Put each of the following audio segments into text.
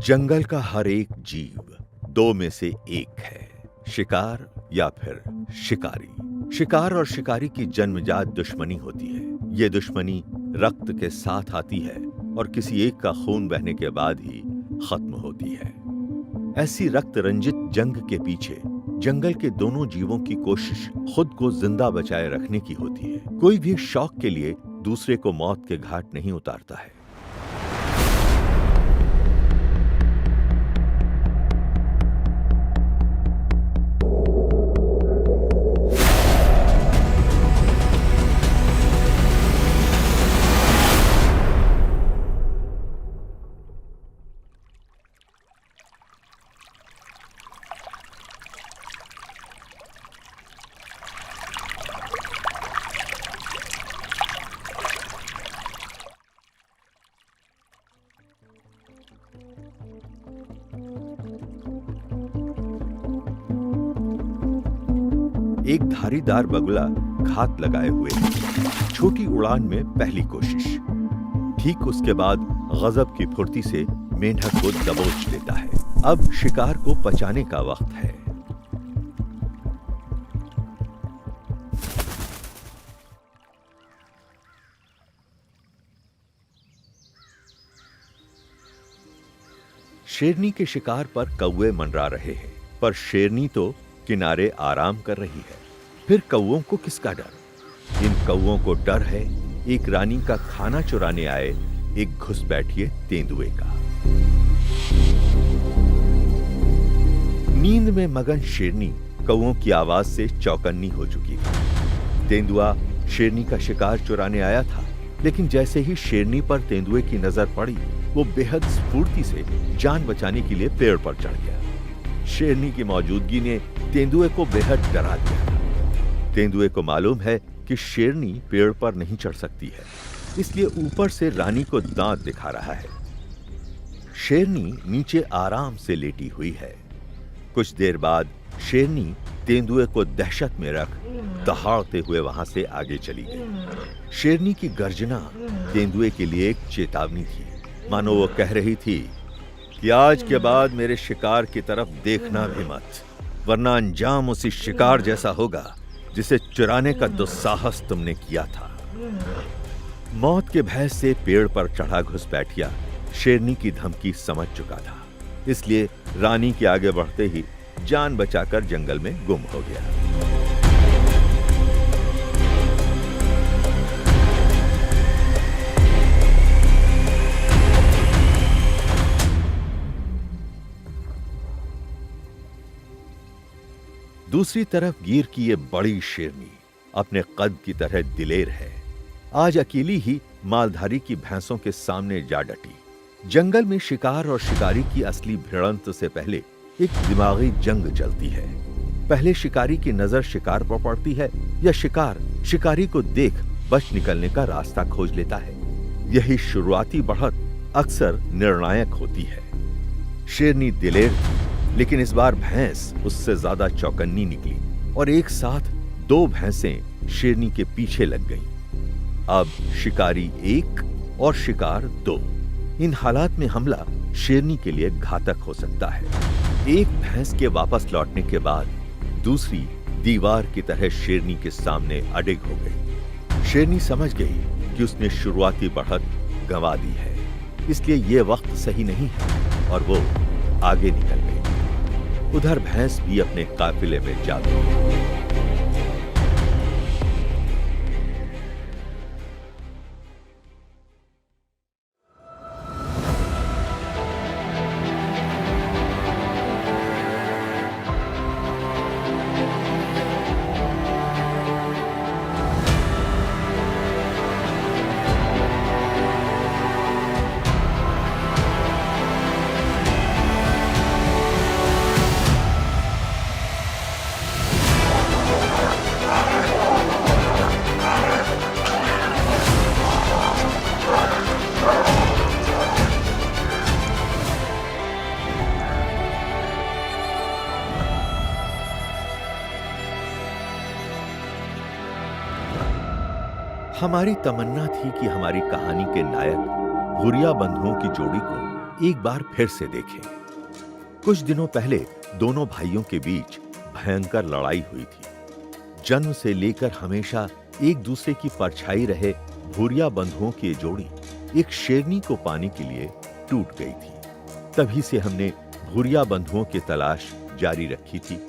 जंगल का हर एक जीव दो में से एक है, शिकार या फिर शिकारी। शिकार और शिकारी की जन्मजात दुश्मनी होती है। ये दुश्मनी रक्त के साथ आती है और किसी एक का खून बहने के बाद ही खत्म होती है। ऐसी रक्त रंजित जंग के पीछे जंगल के दोनों जीवों की कोशिश खुद को जिंदा बचाए रखने की होती है। कोई भी शौक के लिए दूसरे को मौत के घाट नहीं उतारता है। एक धारीदार बगुला घात लगाए हुए है। छोटी उड़ान में पहली कोशिश। ठीक उसके बाद गजब की फुर्ती से मेंढक को दबोच लेता है। अब शिकार को पचाने का वक्त है। शेरनी के शिकार पर कौवे मंडरा रहे हैं, पर शेरनी तो किनारे आराम कर रही है। फिर कौवों को किसका डर? इन कौवों को डर है एक रानी का खाना चुराने आए एक घुसपैठिए तेंदुए का। नींद में मगन शेरनी कौवों की आवाज से चौकन्नी हो चुकी थी। तेंदुआ शेरनी का शिकार चुराने आया था, लेकिन जैसे ही शेरनी पर तेंदुए की नजर पड़ी, वो बेहद स्फूर्ति से जान बचाने के लिए पेड़ पर चढ़ गया। शेरनी की मौजूदगी ने तेंदुए को बेहद डरा दिया था। तेंदुए को मालूम है कि शेरनी पेड़ पर नहीं चढ़ सकती है, इसलिए ऊपर से रानी को दांत दिखा रहा है। शेरनी नीचे आराम से लेटी हुई है। कुछ देर बाद शेरनी तेंदुए को दहशत में रख दहाड़ते हुए वहां से आगे चली गई। शेरनी की गर्जना तेंदुए के लिए एक चेतावनी थी। मानो वो कह रही थी कि आज के बाद मेरे शिकार की तरफ देखना भी मत, वरना अंजाम उसी शिकार जैसा होगा जिसे चुराने का दुस्साहस तुमने किया था। मौत के भय से पेड़ पर चढ़ा घुसपैठिया शेरनी की धमकी समझ चुका था, इसलिए रानी के आगे बढ़ते ही जान बचाकर जंगल में गुम हो गया। दूसरी तरफ गिर की ये बड़ी शेरनी अपने कद की तरह दिलेर है। आज अकेली ही मालधारी की भैंसों के सामने जा डटी। जंगल में शिकार और शिकारी की असली भिड़ंत से पहले एक दिमागी जंग चलती है। पहले शिकारी की नजर शिकार पर पड़ती है या शिकार शिकारी को देख बच निकलने का रास्ता खोज लेता है। यही शुरुआती बढ़त अक्सर निर्णायक होती है। शेरनी दिलेर थी, लेकिन इस बार भैंस उससे ज्यादा चौकन्नी निकली और एक साथ दो भैंसें शेरनी के पीछे लग गईं। अब शिकारी एक और शिकार दो। इन हालात में हमला शेरनी के लिए घातक हो सकता है। एक भैंस के वापस लौटने के बाद दूसरी दीवार की तरह शेरनी के सामने अडिग हो गई। शेरनी समझ गई कि उसने शुरुआती बढ़त गंवा दी है, इसलिए यह वक्त सही नहीं है और वो आगे निकल गई। उधर भैंस भी अपने काफिले में जा गई। हमारी तमन्ना थी कि हमारी कहानी के नायक भूरिया बंधुओं की जोड़ी को एक बार फिर से देखें। कुछ दिनों पहले दोनों भाइयों के बीच भयंकर लड़ाई हुई थी। जन्म से लेकर हमेशा एक दूसरे की परछाई रहे भूरिया बंधुओं की ये जोड़ी एक शेरनी को पाने के लिए टूट गई थी। तभी से हमने भूरिया बंधुओं की तलाश जारी रखी थी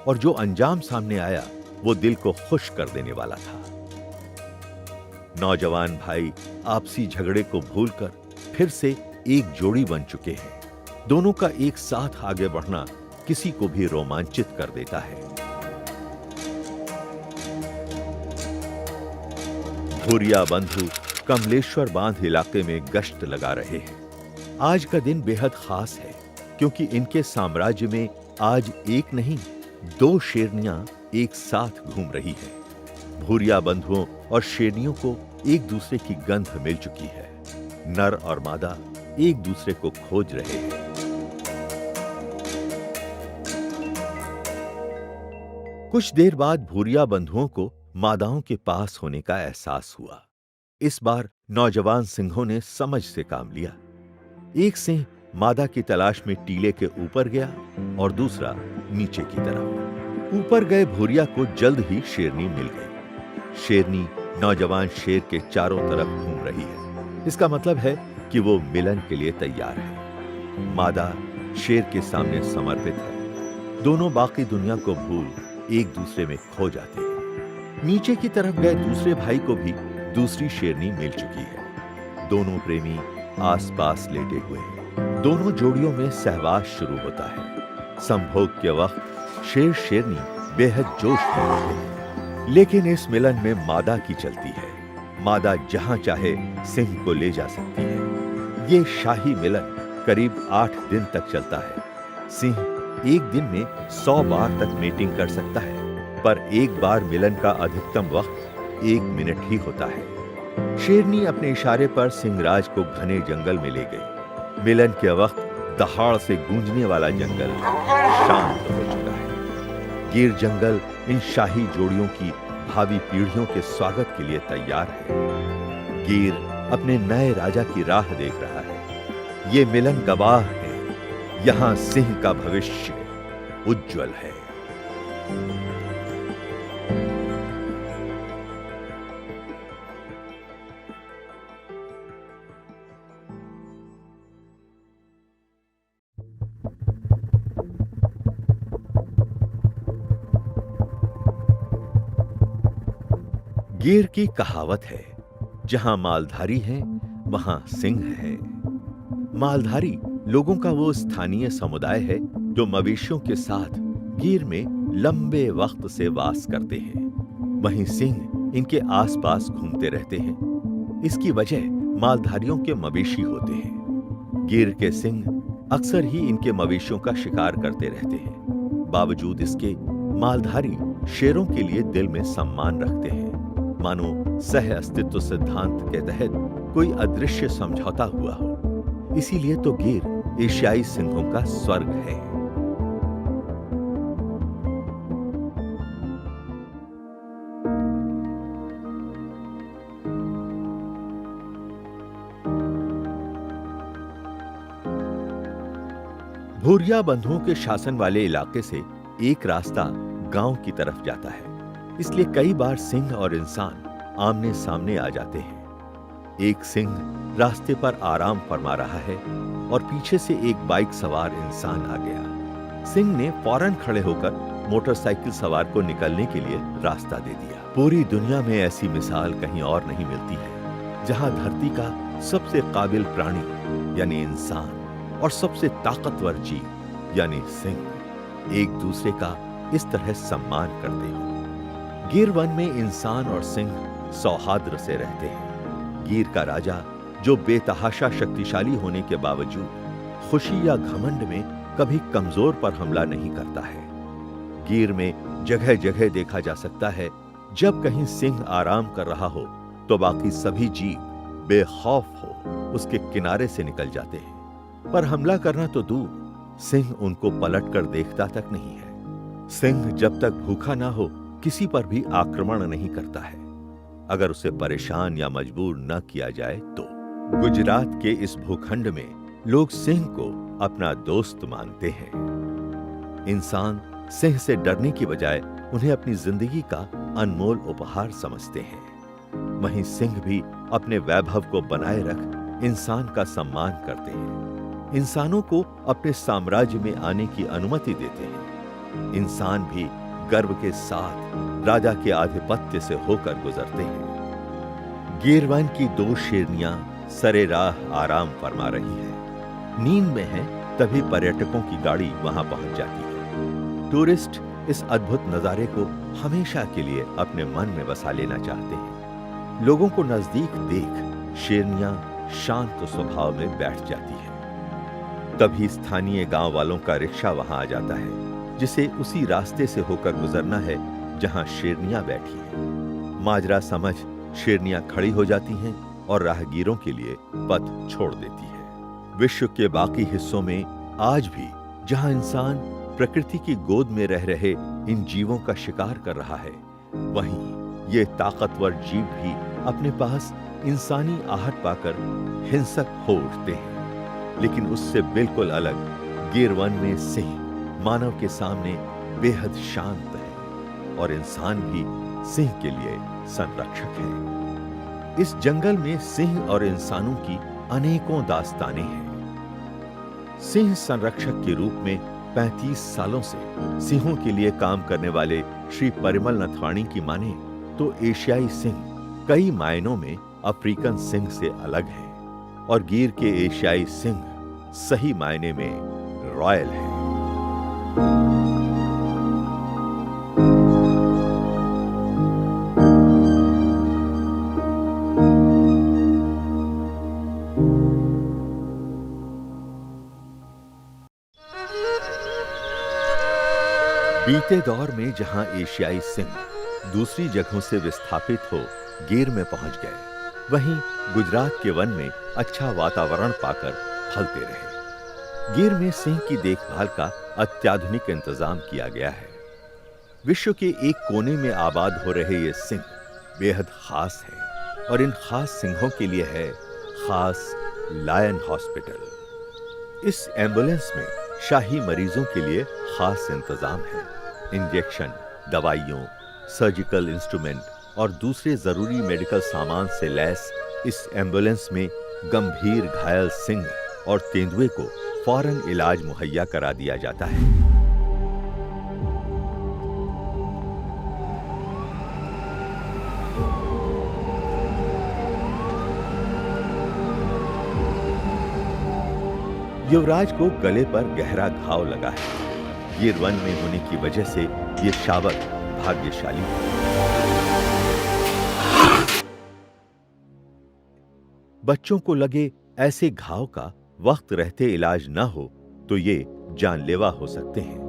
और जो अंजाम सामने आया वो दिल को खुश कर देने वाला था। नौजवान भाई आपसी झगड़े को भूलकर फिर से एक जोड़ी बन चुके हैं। दोनों का एक साथ आगे बढ़ना किसी को भी रोमांचित कर देता है। भूरिया बंधु कमलेश्वर बांध इलाके में गश्त लगा रहे हैं। आज का दिन बेहद खास है क्योंकि इनके साम्राज्य में आज एक नहीं 2 शेरनियां एक साथ घूम रही हैं। भूरिया बंधुओं और शेरनियों को एक दूसरे की गंध मिल चुकी है। नर और मादा एक दूसरे को खोज रहे हैं। कुछ देर बाद भूरिया बंधुओं को मादाओं के पास होने का एहसास हुआ। इस बार नौजवान सिंहों ने समझ से काम लिया। एक सिंह मादा की तलाश में टीले के ऊपर गया और दूसरा नीचे की तरफ। ऊपर गए भूरिया को जल्द ही शेरनी मिल गई। शेरनी नौजवान शेर के चारों तरफ घूम रही है। इसका मतलब है कि वो मिलन के लिए तैयार है। मादा शेर के सामने समर्पित है। दोनों बाकी दुनिया को भूल एक दूसरे में खो जाते हैं। नीचे की तरफ गए दूसरे भाई को भी दूसरी शेरनी मिल चुकी है। दोनों प्रेमी आसपास लेटे हुए हैं। दोनों जोड़ियों में सहवास शुरू होता है। संभोग के वक्त शेर शेरनी बेहद जोश में होते हैं। लेकिन इस मिलन में मादा की चलती है। मादा जहां चाहे सिंह को ले जा सकती है। ये शाही मिलन करीब 8 दिन तक चलता है। सिंह एक दिन में 100 बार तक मेटिंग कर सकता है, पर एक बार मिलन का अधिकतम वक्त 1 मिनट ही होता है। शेरनी अपने इशारे पर सिंहराज को घने जंगल में ले गई। मिलन के वक्त दहाड़ से गूंजने वाला जंगल शांत हो चुका है। गिर जंगल इन शाही जोड़ियों की भावी पीढ़ियों के स्वागत के लिए तैयार है। गिर अपने नए राजा की राह देख रहा है। ये मिलन गवाह है। यहां सिंह का भविष्य उज्जवल है। गिर की कहावत है, जहां मालधारी है वहां सिंह है। मालधारी लोगों का वो स्थानीय समुदाय है जो मवेशियों के साथ गिर में लंबे वक्त से वास करते हैं। वहीं सिंह इनके आसपास घूमते रहते हैं। इसकी वजह मालधारियों के मवेशी होते हैं। गिर के सिंह अक्सर ही इनके मवेशियों का शिकार करते रहते हैं। बावजूद इसके मालधारी शेरों के लिए दिल में सम्मान रखते हैं, मानो सह अस्तित्व सिद्धांत के तहत कोई अदृश्य समझौता हुआ हो। इसीलिए तो गिर एशियाई सिंहों का स्वर्ग है। भूरिया बंधुओं के शासन वाले इलाके से एक रास्ता गांव की तरफ जाता है। इसलिए कई बार सिंह और इंसान आमने सामने आ जाते हैं। एक सिंह रास्ते पर आराम फरमा रहा है और पीछे से एक बाइक सवार इंसान आ गया। सिंह ने फौरन खड़े होकर मोटरसाइकिल सवार को निकलने के लिए रास्ता दे दिया। पूरी दुनिया में ऐसी मिसाल कहीं और नहीं मिलती है, जहां धरती का सबसे काबिल प्राणी यानी इंसान और सबसे ताकतवर जीव यानी सिंह एक दूसरे का इस तरह सम्मान करते हो। गिर वन में इंसान और सिंह सौहार्द से रहते हैं। गिर का राजा, जो बेतहाशा शक्तिशाली होने के बावजूद खुशी या घमंड में कभी कमजोर पर हमला नहीं करता है। गिर में जगह जगह देखा जा सकता है, जब कहीं सिंह आराम कर रहा हो तो बाकी सभी जीव बेखौफ हो उसके किनारे से निकल जाते हैं। पर हमला करना तो दूर, सिंह उनको पलट कर देखता तक नहीं है। सिंह जब तक भूखा ना हो किसी पर भी आक्रमण नहीं करता है। अगर उसे परेशान या मजबूर न किया जाए तो। गुजरात के इस भूखंड में लोग सिंह को अपना दोस्त मानते हैं। इंसान सिंह से डरने की बजाय उन्हें अपनी जिंदगी का अनमोल उपहार समझते हैं। वहीं सिंह भी अपने वैभव को बनाए रख इंसान का सम्मान करते हैं, इंसानों को अपने साम्राज्य में आने की अनुमति देते हैं। इंसान भी गर्व के साथ राजा के आधिपत्य से होकर गुजरते हैं। गिरवन की 2 शेरनियां सरेराह आराम फरमा रही है। नींद में है तभी पर्यटकों की गाड़ी वहां पहुंच जाती है। टूरिस्ट इस अद्भुत नजारे को हमेशा के लिए अपने मन में बसा लेना चाहते हैं। लोगों को नजदीक देख शेरनियां शांत स्वभाव में बैठ जाती है। तभी स्थानीय गांव वालों का रिक्शा वहां आ जाता है, जिसे उसी रास्ते से होकर गुजरना है जहां शेरनियां बैठी हैं। माजरा समझ शेरनियां खड़ी हो जाती हैं और राहगीरों के लिए पथ छोड़ देती है। विश्व के बाकी हिस्सों में आज भी जहां इंसान प्रकृति की गोद में रह रहे इन जीवों का शिकार कर रहा है, वहीं ये ताकतवर जीव भी अपने पास इंसानी आहट पाकर हिंसक हो उठते हैं। लेकिन उससे बिल्कुल अलग गिरवन में सिंह मानव के सामने बेहद शांत है और इंसान भी सिंह के लिए संरक्षक है। इस जंगल में सिंह और इंसानों की अनेकों दास्तानें हैं। सिंह संरक्षक के रूप में 35 सालों से सिंहों के लिए काम करने वाले श्री परिमल नथवाणी की माने तो एशियाई सिंह कई मायनों में अफ्रीकन सिंह से अलग है और गिर के एशियाई सिंह सही मायने में रॉयल है। बीते दौर में जहां एशियाई सिंह दूसरी जगहों से विस्थापित हो गिर में पहुंच गए, वहीं गुजरात के वन में अच्छा वातावरण पाकर फलते रहे। गिर में सिंह की देखभाल का अत्याधुनिक इंतजाम किया गया है। विश्व के एक कोने में आबाद हो रहे ये सिंह बेहद खास है और इन खास सिंहों के लिए है खास लायन हॉस्पिटल। इस एम्बुलेंस में शाही मरीजों के लिए खास इंतजाम है। इंजेक्शन, दवाइयों, सर्जिकल इंस्ट्रूमेंट और दूसरे जरूरी मेडिकल सामान से लैस इस एम्बुलेंस में गंभीर घायल सिंह और तेंदुए को फौरन इलाज मुहैया करा दिया जाता है। युवराज को गले पर गहरा घाव लगा है। गिर वन में होने की वजह से ये शावक भाग्यशाली है। बच्चों को लगे ऐसे घाव का वक्त रहते इलाज न हो तो ये जानलेवा हो सकते हैं,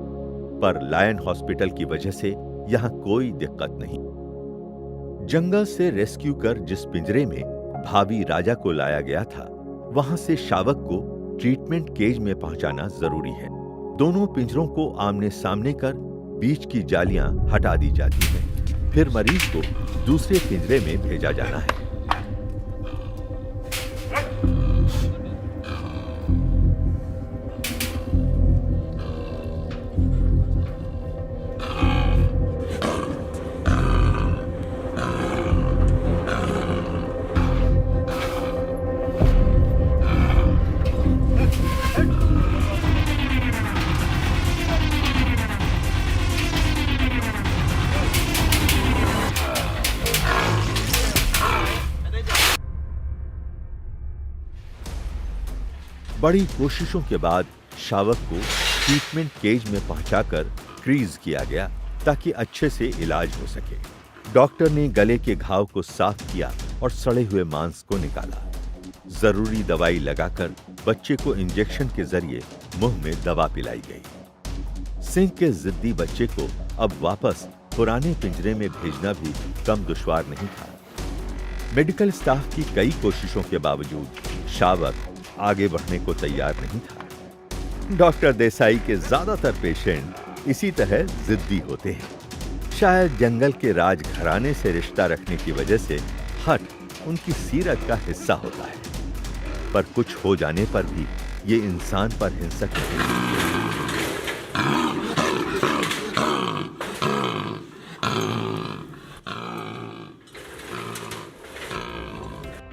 पर लायन हॉस्पिटल की वजह से यहां कोई दिक्कत नहीं। जंगल से रेस्क्यू कर जिस पिंजरे में भावी राजा को लाया गया था, वहां से शावक को ट्रीटमेंट केज में पहुंचाना जरूरी है। दोनों पिंजरों को आमने सामने कर बीच की जालियां हटा दी जाती हैं। फिर मरीज को दूसरे पिंजरे में भेजा जाना है। बड़ी कोशिशों के बाद शावक को ट्रीटमेंट केज में पहुंचाकर फ्रीज किया गया ताकि अच्छे से इलाज हो सके। डॉक्टर ने गले के घाव को साफ किया और सड़े हुए मांस को निकाला। जरूरी दवाई लगाकर बच्चे को इंजेक्शन के जरिए मुंह में दवा पिलाई गई। सिंह के जिद्दी बच्चे को अब वापस पुराने पिंजरे में भेजना भी कम दुश्वार नहीं था। मेडिकल स्टाफ की कई कोशिशों के बावजूद शावक आगे बढ़ने को तैयार नहीं था। डॉक्टर देसाई के ज्यादातर पेशेंट इसी तरह जिद्दी होते हैं। शायद जंगल के राजघराने से रिश्ता रखने की वजह से हट उनकी सीरत का हिस्सा होता है, पर कुछ हो जाने पर भी ये इंसान पर हिंसक नहीं।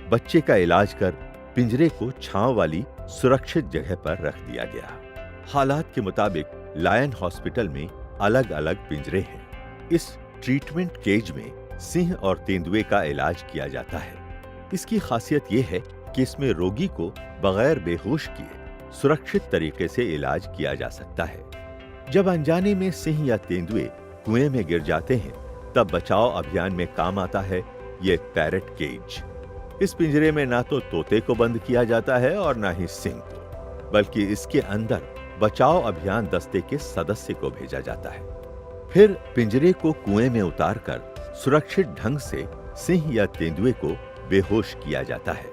बच्चे का इलाज कर पिंजरे को छांव वाली सुरक्षित जगह पर रख दिया गया। हालात के मुताबिक लायन हॉस्पिटल में अलग अलग पिंजरे हैं। इस ट्रीटमेंट केज में सिंह और तेंदुए का इलाज किया जाता है। इसकी खासियत यह है कि इसमें रोगी को बगैर बेहोश किए सुरक्षित तरीके से इलाज किया जा सकता है। जब अनजाने में सिंह या तेंदुए कुएं में गिर जाते हैं, तब बचाव अभियान में काम आता है ये पैरेट केज। इस पिंजरे में ना तो तोते को बंद किया जाता है और ना ही सिंह, बल्कि इसके अंदर बचाव अभियान दस्ते के सदस्य को भेजा जाता है। फिर पिंजरे को कुएं में उतारकर सुरक्षित ढंग से सिंह या तेंदुए को बेहोश किया जाता है।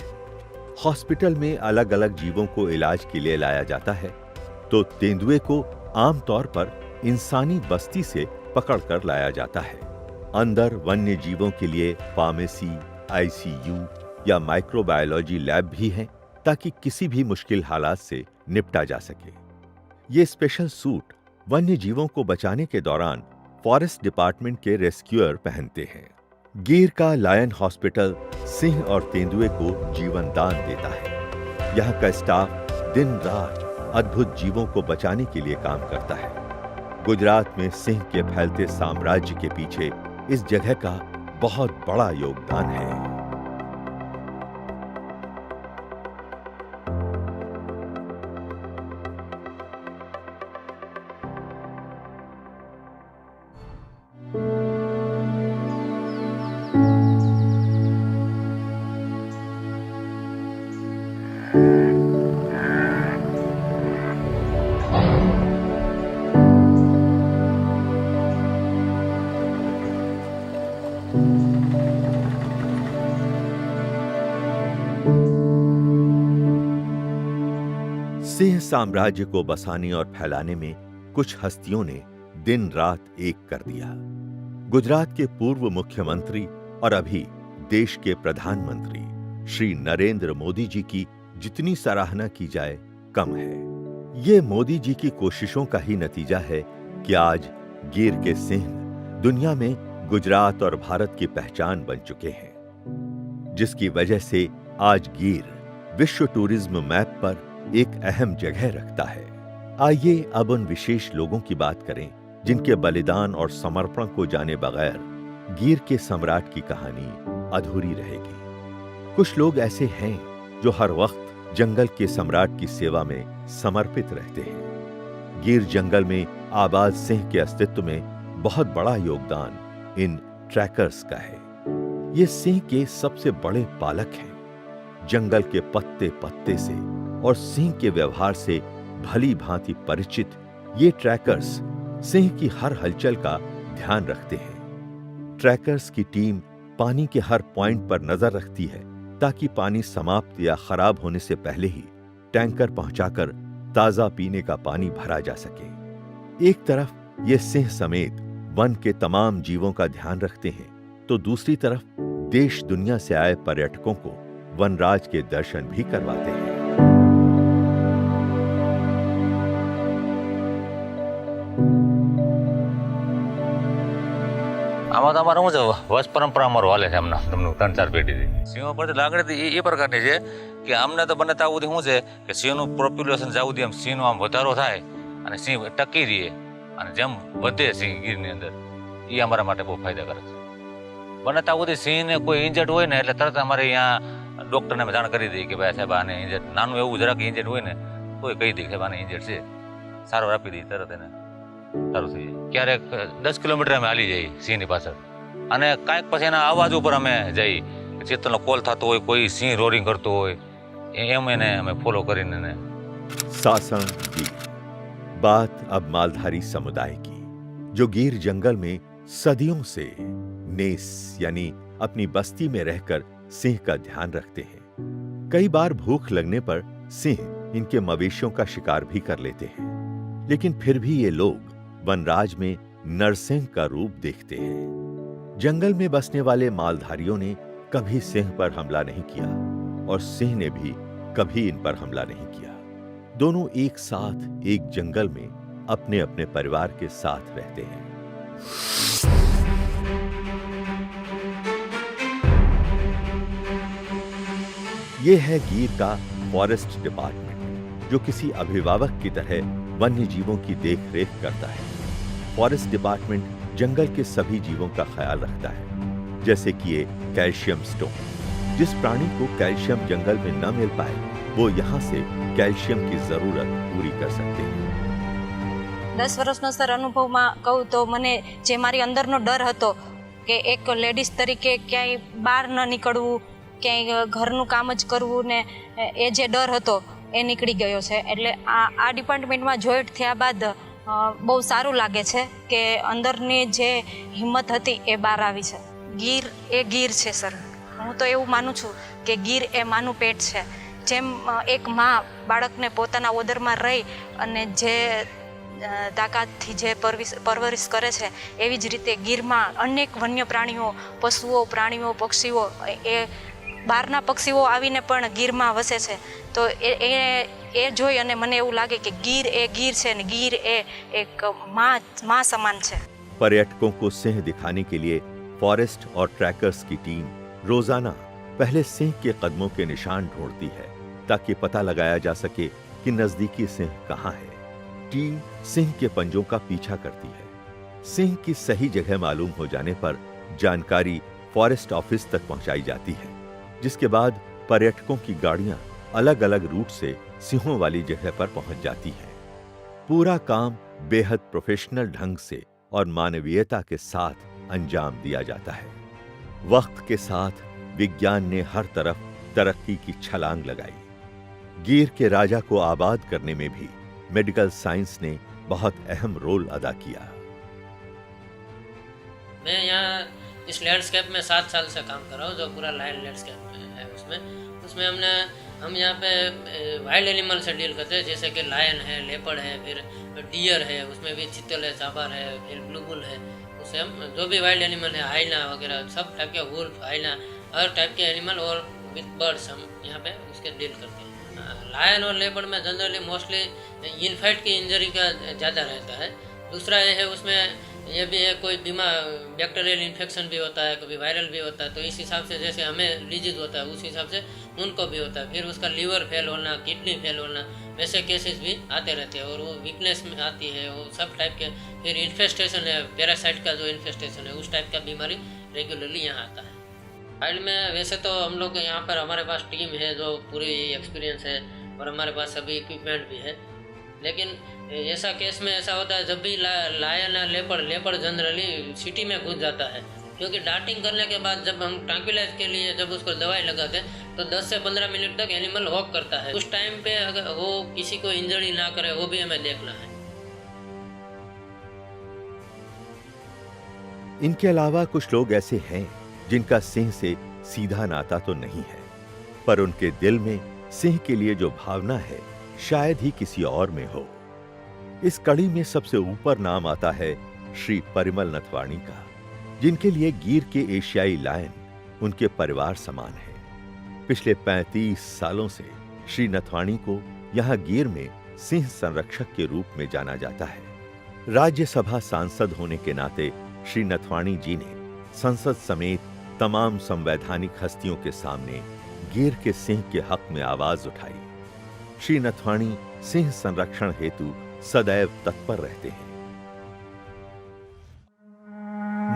हॉस्पिटल में अलग अलग जीवों को इलाज के लिए लाया जाता है, तो तेंदुए को आमतौर पर इंसानी बस्ती से पकड़कर लाया जाता है। अंदर वन्य जीवों के लिए फार्मेसी, आईसीयू या माइक्रोबायोलॉजी लैब भी हैं, ताकि किसी भी मुश्किल हालात से निपटा जा सके। ये स्पेशल सूट वन्य जीवों को बचाने के दौरान फॉरेस्ट डिपार्टमेंट के रेस्क्यूअर पहनते हैं। गिर का लायन हॉस्पिटल सिंह और तेंदुए को जीवन दान देता है। यहाँ का स्टाफ दिन रात अद्भुत जीवों को बचाने के लिए काम करता है। गुजरात में सिंह के फैलते साम्राज्य के पीछे इस जगह का बहुत बड़ा योगदान है। सिंह साम्राज्य को बसाने और फैलाने में कुछ हस्तियों ने दिन रात एक कर दिया। गुजरात के पूर्व मुख्यमंत्री और अभी देश के प्रधानमंत्री श्री नरेंद्र मोदी जी की जितनी सराहना की जाए कम है। ये मोदी जी की कोशिशों का ही नतीजा है कि आज गिर के सिंह दुनिया में गुजरात और भारत की पहचान बन चुके हैं, जिसकी वजह से आज गिर विश्व टूरिज्म मैप पर एक अहम जगह रखता है। आइए अब उन विशेष लोगों की बात करें जिनके बलिदान और समर्पण को जाने बगैर गिर के सम्राट की कहानी अधूरी रहेगी। कुछ लोग ऐसे हैं जो हर वक्त जंगल के सम्राट की सेवा में समर्पित रहते हैं। गिर जंगल में आबाद सिंह के अस्तित्व में बहुत बड़ा योगदान इन ट्रैकर्स का है। ये सिंह के सबसे बड़े पालक हैं। जंगल के पत्ते पत्ते से और सिंह के व्यवहार से भली भांति परिचित ये ट्रैकर्स सिंह की हर हलचल का ध्यान रखते हैं। ट्रैकर्स की टीम पानी के हर पॉइंट पर नजर रखती है, ताकि पानी समाप्त या खराब होने से पहले ही टैंकर पहुंचाकर ताजा पीने का पानी भरा जा सके। एक तरफ ये सिंह समेत वन के तमाम जीवों का ध्यान रखते हैं, तो दूसरी तरफ देश दुनिया से आए पर्यटकों को वनराज के दर्शन भी करवाते हैं। આમાં તો અમારે શું છે વંશ પરંપરા અમારો હાલે છે એમના તમને 3-4 પેઢીથી સિંહો પરથી લાગણી એ પ્રકારની છે કે અમને તો બને ત્યાં સુધી શું છે કે સિંહનું પોપ્યુલેશન જ્યાં સુધી એમ સિંહનો આમ વધારો થાય અને સિંહ ટકી રહે અને જેમ વધે સિંહ ગીરની અંદર એ અમારા માટે બહુ ફાયદાકારક છે। બને ત્યાં સુધી સિંહને કોઈ ઇન્જર્ડ હોય ને એટલે તરત અમારે અહીંયા ડૉક્ટરને અમે જાણ કરી દઈએ કે ભાઈ સાહેબ આને ઇન્જર્ડ નાનું એવું જરાક ઇન્જર્ડ હોય ને તો એ કહી દઈએ કે આને ઇન્જર્ડ છે, સારવાર આપી દઈએ તરત એને સારું થઈ જાય। ક્યારેક 10 કિલોમીટર અમે હાલી જઈએ સિંહની પાછળ અને કાંઈક પછી એના અવાજ ઉપર અમે જઈએ, ચેતનનો કોલ થતો હોય, કોઈ સિંહ રોરિંગ કરતો હોય એમ એને અમે ફોલો કરીને એને। सासन गीर। बात अब मालधारी समुदाय की, जो गिर जंगल में सदियों से नेस यानी अपनी बस्ती में रहकर सिंह का ध्यान रखते हैं। कई बार भूख लगने पर सिंह इनके मवेशियों का शिकार भी कर लेते हैं, लेकिन फिर भी ये लोग वनराज में नरसिंह का रूप देखते हैं। जंगल में बसने वाले मालधारियों ने कभी सिंह पर हमला नहीं किया और सिंह ने भी कभी इन पर हमला नहीं किया। दोनों एक साथ एक जंगल में अपने अपने परिवार के साथ रहते हैं। यह है गिर का फॉरेस्ट डिपार्टमेंट, जो किसी अभिभावक की तरह वन्य जीवों की देखरेख करता है। फॉरेस्ट डिपार्टमेंट जंगल के सभी जीवों का ख्याल रखता है, जैसे कि ये कैल्शियम स्टोन। जिस प्राणी को कैल्शियम जंगल में न मिल पाए, वो यहाँ से कैल्शियम की जरूरत पूरी कर सकते हैं। 10 વર્ષનો સર અનુભવમાં કહું તો મને જે મારી અંદરનો ડર હતો કે એક લેડીઝ તરીકે ક્યાંય બહાર ન નીકળવું, ક્યાંય ઘરનું કામ જ કરવું ને એ જે ડર હતો એ નીકળી ગયો છે. એટલે આ ડિપાર્ટમેન્ટમાં જોઈન્ટ થયા બાદ બહુ સારું લાગે છે કે અંદરની જે હિંમત હતી એ બહાર આવી છે. ગીર એ ગીર છે સર. હું તો એવું માનું છું કે ગીર એ માનું પેટ છે. જેમ એક મા બાળકને પોતાના ઉદરમાં રહી અને જે તાકાતથી જે પરવરિશ કરે છે, એવી જ રીતે ગીરમાં અનેક વન્ય પ્રાણીઓ, પશુઓ, પ્રાણીઓ, પક્ષીઓ, એ બહારના પક્ષીઓ આવીને પણ ગીરમાં વસે છે. તો એ જોઈ અને મને એવું લાગે કે ગીર એ ગીર છે ને ગીર એ એક माँ समान છે. पर्यटकों को सिंह दिखाने के लिए फॉरेस्ट और ट्रैकर्स की टीम रोजाना पहले सिंह के कदमों के निशान ढूंढती है, ताकि पता लगाया जा सके कि नजदीकी सिंह कहाँ है। टीम सिंह के पंजों का पीछा करती है। सिंह की सही जगह मालूम हो जाने पर जानकारी फॉरेस्ट ऑफिस तक पहुंचाई जाती है, जिसके बाद पर्यटकों की गाड़ियां अलग अलग रूट से सिंहों वाली जगह पर पहुंच जाती है। पूरा काम बेहद प्रोफेशनल ढंग से और मानवीयता के साथ अंजाम दिया जाता है। वक्त के साथ विज्ञान ने हर तरफ तरक्की की छलांग लगाई। गिर के राजा को आबाद करने में भी मेडिकल साइंस ने बहुत अहम रोल अदा किया। मैं यहाँ इस लैंडस्केप में 7 साल से काम कर रहा हूँ, जो पूरा लायन लैंडस्केप है उसमें हम यहाँ पे वाइल्ड एनिमल से डील करते हैं, जैसे कि लायन है, लेपर्ड है, फिर डियर है, उसमें भी चीतल है, जाबर है, फिर ब्लू बुल है। उससे हम जो भी वाइल्ड एनिमल है, हाइना वगैरह सब टाइप के, वुल्फ, हाइना, हर टाइप के एनिमल और विथ बर्ड्स हम यहाँ पे उसके डील करते हैं। लायन और लेपर्ड में जनरली मोस्टली इनफाइट की इंजरी का ज़्यादा रहता है। दूसरा ये है, उसमें ये भी है कोई बीमार बैक्टीरियल इन्फेक्शन भी होता है, कभी वायरल भी होता है। तो इस हिसाब से जैसे हमें डिजीज होता है, उस हिसाब से उनको भी होता है। फिर उसका लीवर फेल होना, किडनी फेल होना, वैसे केसेस भी आते रहते हैं और वो वीकनेस में आती है, वो सब टाइप के। फिर इन्फेस्टेशन है, पैरासाइट का जो इन्फेस्टेशन है, उस टाइप का बीमारी रेगुलरली यहाँ आता है। फाइल्ड में वैसे तो हम लोग यहाँ पर हमारे पास टीम है जो पूरी एक्सपीरियंस है और हमारे पास सभी इक्विपमेंट भी है। लेकिन ऐसा केस में ऐसा होता है, जब भी लायन या लेपर्ड जनरली सिटी में घुस जाता है, क्योंकि डार्टिंग करने के बाद जब हम ट्रैंक्विलाइज के लिए जब उसको दवाई लगाते हैं तो 10 से 15 मिनट तक एनिमल वॉक करता है। उस टाइम पे अगर वो किसी को इंजरी ना करे, वो भी हमें देखना है। इनके अलावा कुछ लोग ऐसे हैं जिनका सिंह से सीधा नाता तो नहीं है, पर उनके दिल में सिंह के लिए जो भावना है शायद ही किसी और में हो। इस कड़ी में सबसे ऊपर नाम आता है श्री परिमल नथवाणी का, जिनके लिए गिर के एशियाई लायन उनके परिवार समान है। पिछले 35 सालों से श्री नथवाणी को यहाँ गिर में सिंह संरक्षक के रूप में जाना जाता है। राज्यसभा सांसद होने के नाते श्री नथवाणी जी ने संसद समेत तमाम संवैधानिक हस्तियों के सामने गिर के सिंह के हक में आवाज उठाई। श्री नथवाणी सिंह संरक्षण हेतु सदैव तत्पर रहते हैं।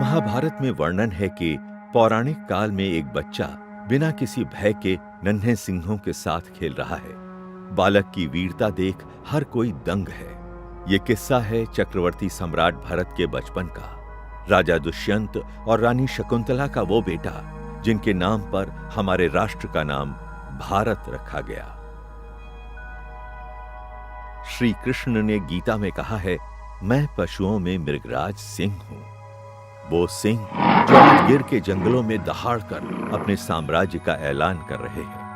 महाभारत में वर्णन है कि पौराणिक काल में एक बच्चा बिना किसी भय के नन्हे सिंहों के साथ खेल रहा है। बालक की वीरता देख हर कोई दंग है। ये किस्सा है चक्रवर्ती सम्राट भरत के बचपन का। राजा दुष्यंत और रानी शकुंतला का वो बेटा जिनके नाम पर हमारे राष्ट्र का नाम भारत रखा गया। श्री कृष्ण ने गीता में कहा है, मैं पशुओं में मृगराज सिंह हूं। वो सिंह जो आज गिर के जंगलों में दहाड़ कर अपने साम्राज्य का ऐलान कर रहे हैं।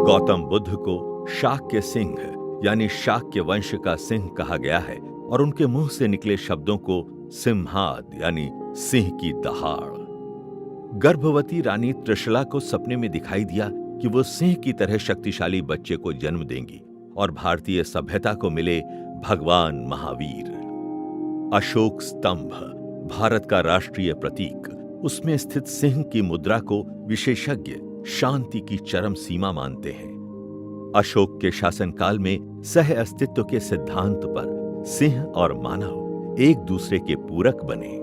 गौतम बुद्ध को शाक्य सिंह यानी शाक्य वंश का सिंह कहा गया है और उनके मुंह से निकले शब्दों को सिंहाद यानी सिंह की दहाड़। गर्भवती रानी त्रिशला को सपने में दिखाई दिया कि वो सिंह की तरह शक्तिशाली बच्चे को जन्म देंगी और भारतीय सभ्यता को मिले भगवान महावीर। अशोक स्तंभ, भारत का राष्ट्रीय प्रतीक, उसमें स्थित सिंह की मुद्रा को विशेषज्ञ शांति की चरम सीमा मानते हैं। अशोक के शासनकाल में सह अस्तित्व के सिद्धांत पर सिंह और मानव एक दूसरे के पूरक बने।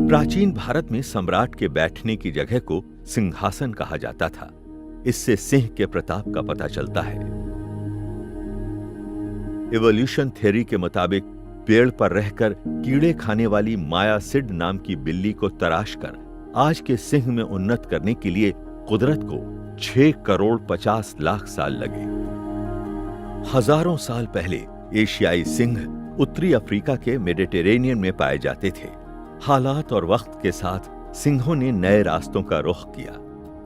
प्राचीन भारत में सम्राट के बैठने की जगह को सिंहासन कहा जाता था। इससे सिंह के प्रताप का पता चलता है। इवोल्यूशन थ्योरी के मुताबिक पेड़ पर रहकर कीड़े खाने वाली माया सिड नाम की बिल्ली को तराशकर आज के सिंह में उन्नत करने के लिए कुदरत को 6 करोड़ 50 लाख साल लगे। हजारों साल पहले एशियाई सिंह उत्तरी अफ्रीका के मेडिटेरेनियन में पाए जाते थे। हालात और वक्त के साथ सिंहों ने नए रास्तों का रुख किया।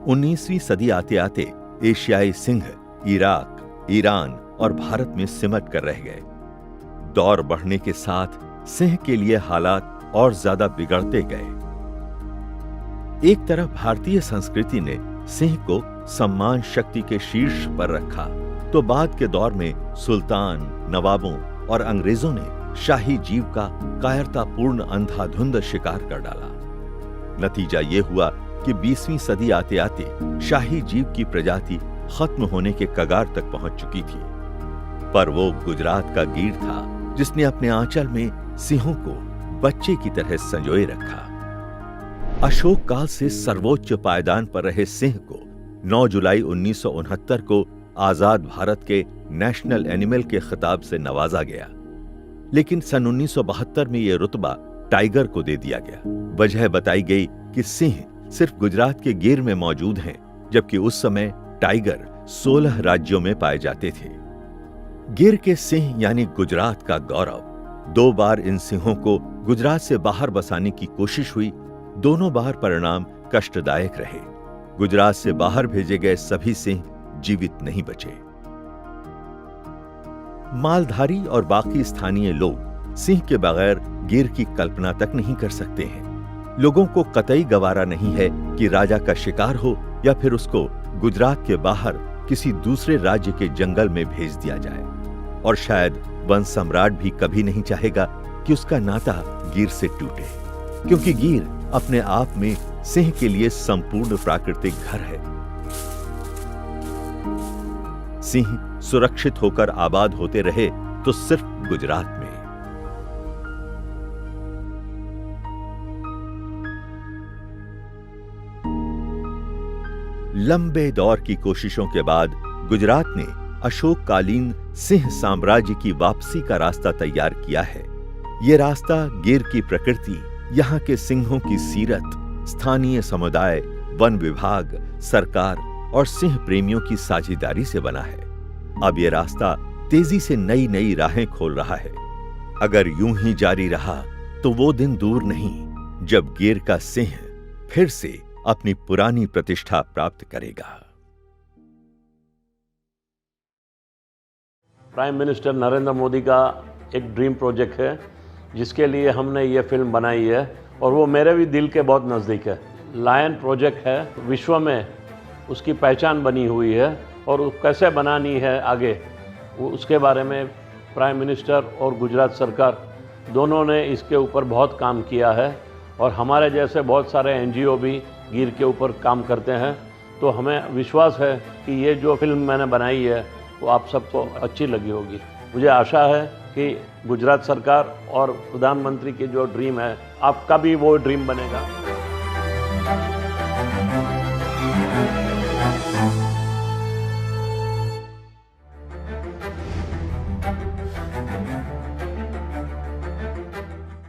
19वीं सदी आते आते एशियाई सिंह इराक, ईरान और भारत में सिमट कर रह गए। दौर बढ़ने के साथ सिंह के लिए हालात और ज्यादा बिगड़ते गए। एक तरफ भारतीय संस्कृति ने सिंह को सम्मान शक्ति के शीर्ष पर रखा, तो बाद के दौर में सुल्तान, नवाबों और अंग्रेजों ने शाही जीव का कायरतापूर्ण अंधाधुंध शिकार कर डाला। नतीजा यह हुआ कि 20वीं सदी आते आते शाही जीव की प्रजाति खत्म होने के कगार तक पहुंच चुकी थी। पर वो गुजरात का गीर था जिसने अपने आंचल में सिंहों को बच्चे की तरह संजोए रखा। अशोक काल से सर्वोच्च पायदान पर रहे सिंह को 9 जुलाई 1969 को आजाद भारत के नेशनल एनिमल के खिताब से नवाजा गया। लेकिन सन 1972 में यह रुतबा टाइगर को दे दिया गया। वजह बताई गई कि सिंह सिर्फ गुजरात के गिर में मौजूद हैं, जबकि उस समय टाइगर 16 राज्यों में पाए जाते थे। गिर के सिंह यानी गुजरात का गौरव। 2 बार इन सिंहों को गुजरात से बाहर बसाने की कोशिश हुई। दोनों बार परिणाम कष्टदायक रहे। गुजरात से बाहर भेजे गए सभी सिंह जीवित नहीं बचे। मालधारी और बाकी स्थानीय लोग सिंह के बगैर गिर की कल्पना तक नहीं कर सकते हैं। लोगों को कतई गवारा नहीं है कि राजा का शिकार हो या फिर उसको गुजरात के बाहर किसी दूसरे राज्य के जंगल में भेज दिया जाए। और शायद वन सम्राट भी कभी नहीं चाहेगा कि उसका नाता गिर से टूटे, क्योंकि गिर अपने आप में सिंह के लिए संपूर्ण प्राकृतिक घर है। सिंह सुरक्षित होकर आबाद होते रहे तो सिर्फ गुजरात में। लंबे दौर की कोशिशों के बाद गुजरात ने अशोककालीन सिंह साम्राज्य की वापसी का रास्ता तैयार किया है। यह रास्ता गिर की प्रकृति, यहाँ के सिंहों की सीरत, स्थानीय समुदाय, वन विभाग, सरकार और सिंह प्रेमियों की साझेदारी से बना है। अब यह रास्ता तेजी से नई नई राहें खोल रहा है। अगर यूं ही जारी रहा तो वो दिन दूर नहीं जब गिर का सिंह फिर से अपनी पुरानी प्रतिष्ठा प्राप्त करेगा। प्राइम मिनिस्टर नरेंद्र मोदी का एक ड्रीम प्रोजेक्ट है जिसके लिए हमने ये फिल्म बनाई है और वो मेरे भी दिल के बहुत नज़दीक है। लायन प्रोजेक्ट है, विश्व में उसकी पहचान बनी हुई है और वो कैसे बनानी है आगे वो उसके बारे में प्राइम मिनिस्टर और गुजरात सरकार दोनों ने इसके ऊपर बहुत काम किया है और हमारे जैसे बहुत सारे NGO भी गिर के ऊपर काम करते हैं। तो हमें विश्वास है कि ये जो फिल्म मैंने बनाई है वो आप सबको अच्छी लगी होगी। मुझे आशा है कि गुजरात सरकार और प्रधानमंत्री की जो ड्रीम है आपका भी वो ड्रीम बनेगा।